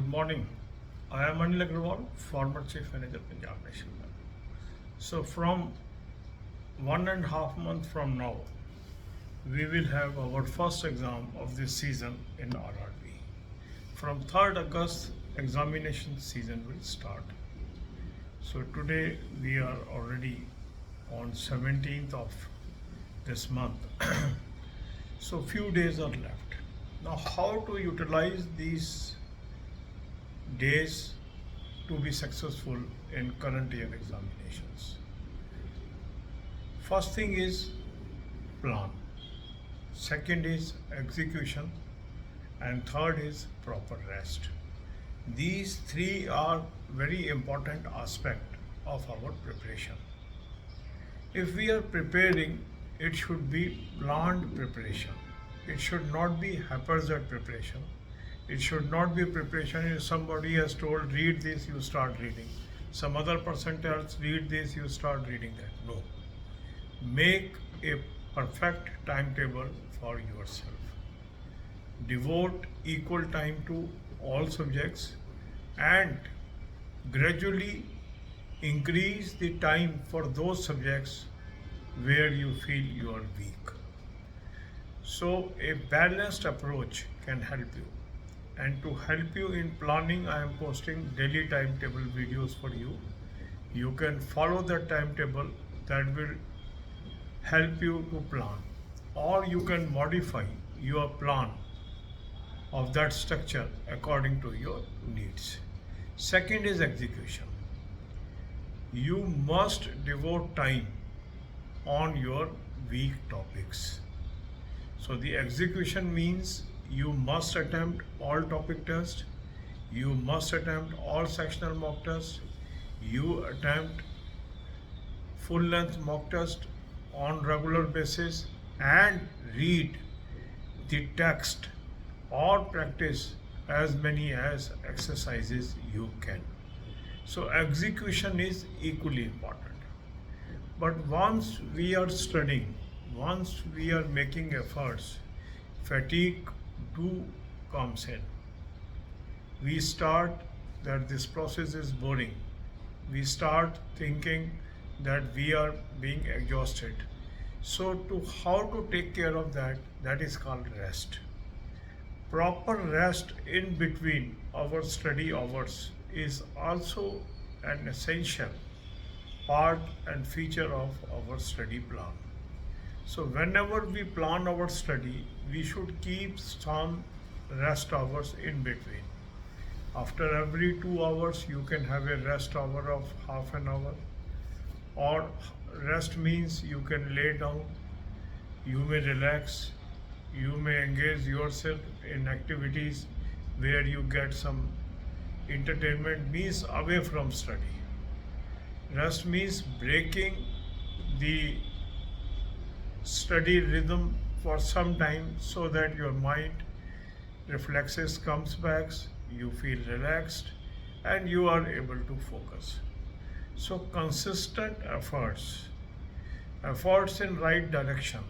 Good morning. I am Anil Agrawal, former Chief Manager, Punjab National Bank. So, from 1.5 months from now, we will have our first exam of this season in RRB. From 3rd August, examination season will start. So, today we are already on 17th of this month. So, few days are left. Now, how to utilize these days to be successful in current year examinations? First thing is plan, second is execution, and third is proper rest. These three are very important aspect of our preparation. If we are preparing, it should be planned preparation. It should not be haphazard preparation. It should not be preparation if somebody has told read this, you start reading. Some other person tells read this, you start reading that. No. Make a perfect timetable for yourself. Devote equal time to all subjects and gradually increase the time for those subjects where you feel you are weak. So, a balanced approach can help you. And to help you in planning, I am posting daily timetable videos for you. You can follow the timetable that will help you to plan, or you can modify your plan of that structure according to your needs. Second is execution. You must devote time on your weak topics. So the execution means you must attempt all topic tests, you must attempt all sectional mock tests, you attempt full length mock test on regular basis and read the text or practice as many as exercises you can. So execution is equally important. But once we are studying, once we are making efforts, fatigue do comes in. We start that this process is boring. We start thinking that we are being exhausted. So to how to take care of that, that is called rest. Proper rest in between our study hours is also an essential part and feature of our study plan. So whenever we plan our study, we should keep some rest hours in between. After every 2 hours, you can have a rest hour of half an hour. Or rest means you can lay down, you may relax, you may engage yourself in activities where you get some entertainment, means away from study. Rest means breaking the study rhythm for some time so that your mind reflexes comes back, you feel relaxed and you are able to focus. So consistent efforts in right direction,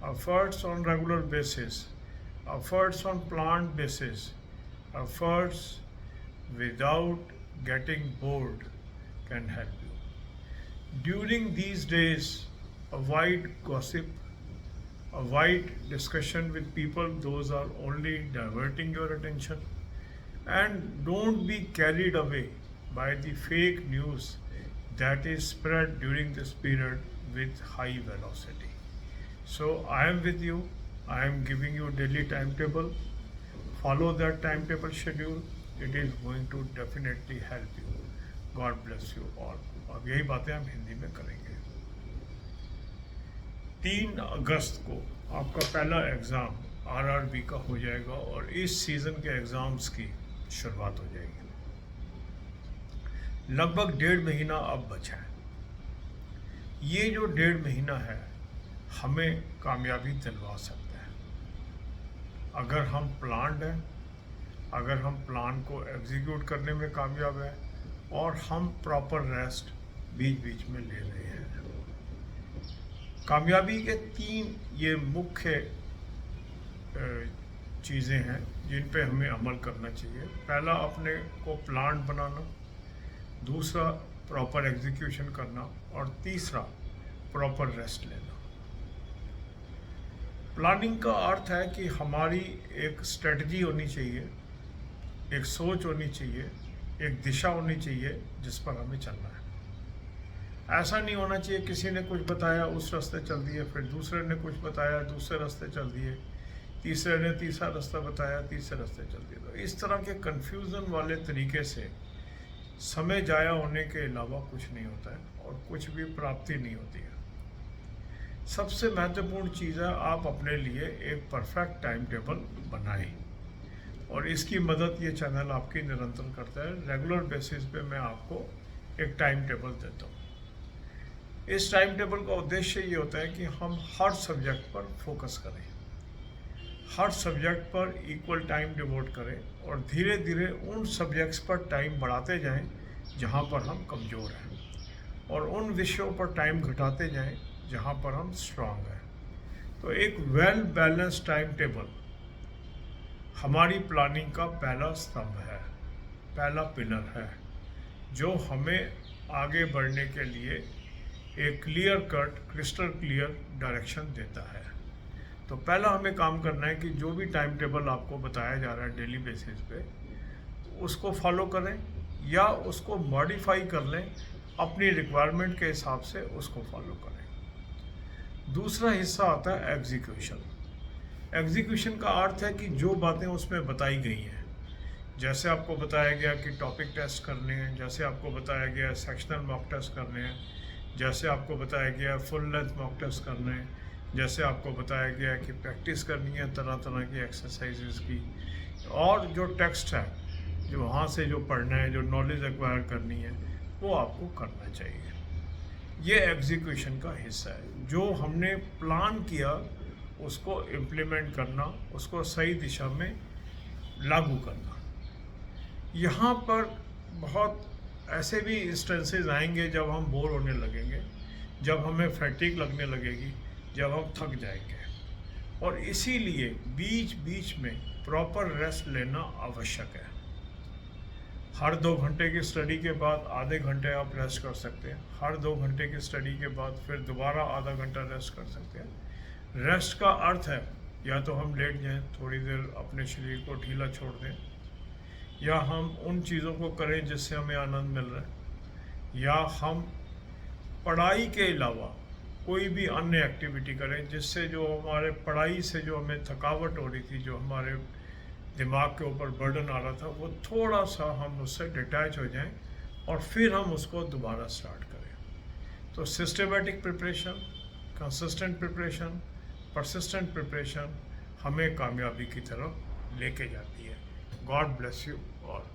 efforts on regular basis, efforts on planned basis, efforts without getting bored can help you. During these days, avoid gossip, avoid discussion with people, those are only diverting your attention, and don't be carried away by the fake news that is spread during this period with high velocity. So I am with you, I am giving you daily timetable, follow that timetable schedule, it is going to definitely help you. God bless you all. अब यही बातें हम हिंदी में करेंगे. 3 अगस्त को आपका पहला exam RRB का हो जाएगा और इस सीज़न के एग्ज़ाम्स की शुरुआत हो जाएगी. लगभग 1.5 महीना अब बचा है. ये जो 1.5 महीना है हमें कामयाबी दिलवा सकता है अगर हम प्लान्ड हैं, अगर हम प्लान को एग्जीक्यूट करने में कामयाब हैं और हम प्रॉपर रेस्ट बीच बीच में ले रहे हैं. कामयाबी के 3 ये मुख्य चीज़ें हैं जिन पे हमें अमल करना चाहिए। पहला, अपने को प्लान बनाना, दूसरा प्रॉपर एग्जीक्यूशन करना, और तीसरा प्रॉपर रेस्ट लेना। प्लानिंग का अर्थ है कि हमारी एक स्ट्रेटजी होनी चाहिए, एक सोच होनी चाहिए, एक दिशा होनी चाहिए जिस पर हमें चलना है। ऐसा नहीं होना चाहिए किसी ने कुछ बताया उस रास्ते चल दिए, फिर दूसरे ने कुछ बताया दूसरे रास्ते चल दिए, तीसरे ने तीसरा रास्ता बताया तीसरे रास्ते चल दिए। तो इस तरह के कन्फ्यूज़न वाले तरीके से समय जाया होने के अलावा कुछ नहीं होता है और कुछ भी प्राप्ति नहीं होती है। सबसे महत्वपूर्ण चीज़ है, आप अपने लिए एक परफेक्ट टाइम टेबल बनाएं, और इसकी मदद ये चैनल आपकी निरंतर करता है। रेगुलर बेसिस पे मैं आपको एक टाइम टेबल देता हूँ। इस टाइम टेबल का उद्देश्य ये होता है कि हम हर सब्जेक्ट पर फोकस करें, हर सब्जेक्ट पर इक्वल टाइम डिवोट करें, और धीरे धीरे उन सब्जेक्ट्स पर टाइम बढ़ाते जाएं जहां पर हम कमज़ोर हैं, और उन विषयों पर टाइम घटाते जाएं जहां पर हम स्ट्रांग हैं। तो एक वेल बैलेंस्ड टाइम टेबल हमारी प्लानिंग का पहला स्तंभ है, पहला पिलर है, जो हमें आगे बढ़ने के लिए एक clear cut, crystal clear direction देता है। तो पहला हमें काम करना है कि जो भी टाइम टेबल आपको बताया जा रहा है डेली बेसिस पे, उसको फॉलो करें या उसको मॉडिफाई कर लें, अपनी रिक्वायरमेंट के हिसाब से उसको फॉलो करें। दूसरा हिस्सा आता है एग्जीक्यूशन। एग्जीक्यूशन का अर्थ है कि जो बातें उसमें बताई गई हैं, जैसे आपको बताया गया कि टॉपिक टेस्ट करने हैं, जैसे आपको बताया गया सेक्शनल मॉक टेस्ट करने हैं, जैसे आपको बताया गया फुल लेंथ मॉक टेस्ट करने हैं, जैसे आपको बताया गया कि प्रैक्टिस करनी है तरह तरह की एक्सरसाइजेस की, और जो टेक्स्ट है, जो वहाँ से जो पढ़ना है, जो नॉलेज एक्वायर करनी है, वो आपको करना चाहिए। ये एग्जीक्यूशन का हिस्सा है। जो हमने प्लान किया उसको इम्प्लीमेंट करना, उसको सही दिशा में लागू करना। यहाँ पर बहुत ऐसे भी इंस्टेंसेस आएंगे जब हम बोर होने लगेंगे, जब हमें फैटिग लगने लगेगी, जब हम थक जाएंगे, और इसीलिए बीच बीच में प्रॉपर रेस्ट लेना आवश्यक है। हर 2 घंटे की स्टडी के बाद आधे घंटे आप रेस्ट कर सकते हैं, हर 2 घंटे की स्टडी के बाद फिर दोबारा आधा घंटा रेस्ट कर सकते हैं। रेस्ट का अर्थ है या तो हम लेट जाएं, थोड़ी देर अपने शरीर को ढीला छोड़ दें, या हम उन चीज़ों को करें जिससे हमें आनंद मिल रहा है, या हम पढ़ाई के अलावा कोई भी अन्य एक्टिविटी करें जिससे जो हमारे पढ़ाई से जो हमें थकावट हो रही थी, जो हमारे दिमाग के ऊपर बर्डन आ रहा था, वो थोड़ा सा हम उससे डिटैच हो जाएं और फिर हम उसको दोबारा स्टार्ट करें। तो systematic preparation, consistent preparation, persistent preparation हमें कामयाबी की तरफ लेके जाती है। God bless you all.